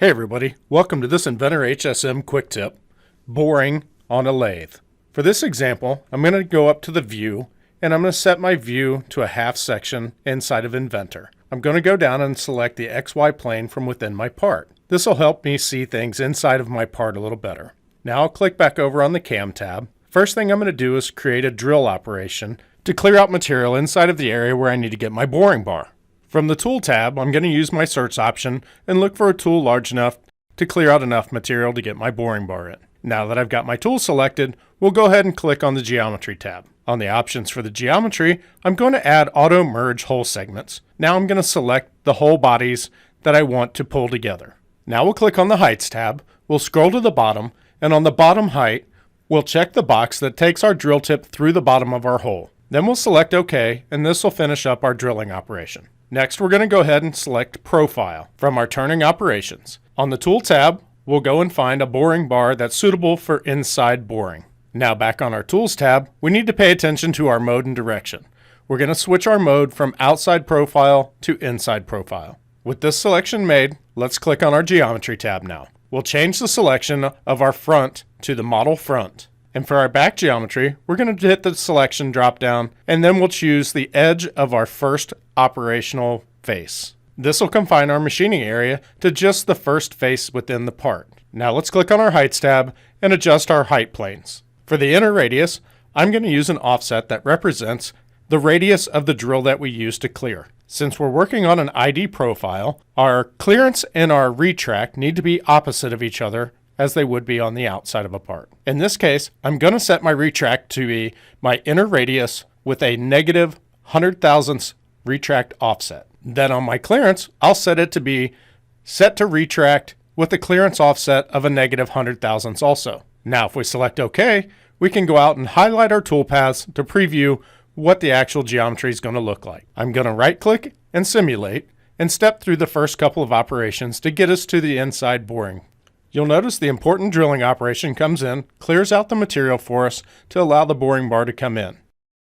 Hey everybody, welcome to this Inventor HSM quick tip, boring on a lathe. For this example, I'm going to go up to the view and I'm going to set my view to a half section inside of Inventor. I'm going to go down and select the XY plane from within my part. This will help me see things inside of my part a little better. Now I'll click back over on the Cam tab. First thing I'm going to do is create a drill operation to clear out material inside of the area where I need to get my boring bar. From the Tool tab, I'm going to use my search option and look for a tool large enough to clear out enough material to get my boring bar in. Now that I've got my tool selected, we'll go ahead and click on the Geometry tab. On the options for the geometry, I'm going to add Auto Merge Hole Segments. Now I'm going to select the hole bodies that I want to pull together. Now we'll click on the Heights tab, we'll scroll to the bottom, and on the bottom height, we'll check the box that takes our drill tip through the bottom of our hole. Then we'll select OK, and this will finish up our drilling operation. Next, we're going to go ahead and select Profile from our turning operations. On the Tool tab, we'll go and find a boring bar that's suitable for inside boring. Now back on our Tools tab, we need to pay attention to our mode and direction. We're going to switch our mode from Outside Profile to Inside Profile. With this selection made, let's click on our Geometry tab now. We'll change the selection of our front to the Model Front. And for our back geometry, we're going to hit the selection drop down, and then we'll choose the edge of our first operational face. This will confine our machining area to just the first face within the part. Now let's click on our Heights tab and adjust our height planes. For the inner radius, I'm going to use an offset that represents the radius of the drill that we use to clear. Since we're working on an ID profile, our clearance and our retract need to be opposite of each other as they would be on the outside of a part. In this case, I'm going to set my retract to be my inner radius with a negative 100 thousandths retract offset. Then on my clearance, I'll set it to be set to retract with a clearance offset of a negative 100 thousandths also. Now if we select OK, we can go out and highlight our toolpaths to preview what the actual geometry is going to look like. I'm going to right click and simulate and step through the first couple of operations to get us to the inside boring. You'll notice the important drilling operation comes in, clears out the material for us to allow the boring bar to come in.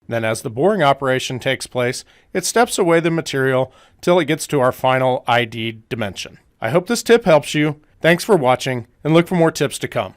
Then as the boring operation takes place, it steps away the material till it gets to our final ID dimension. I hope this tip helps you. Thanks for watching, and look for more tips to come.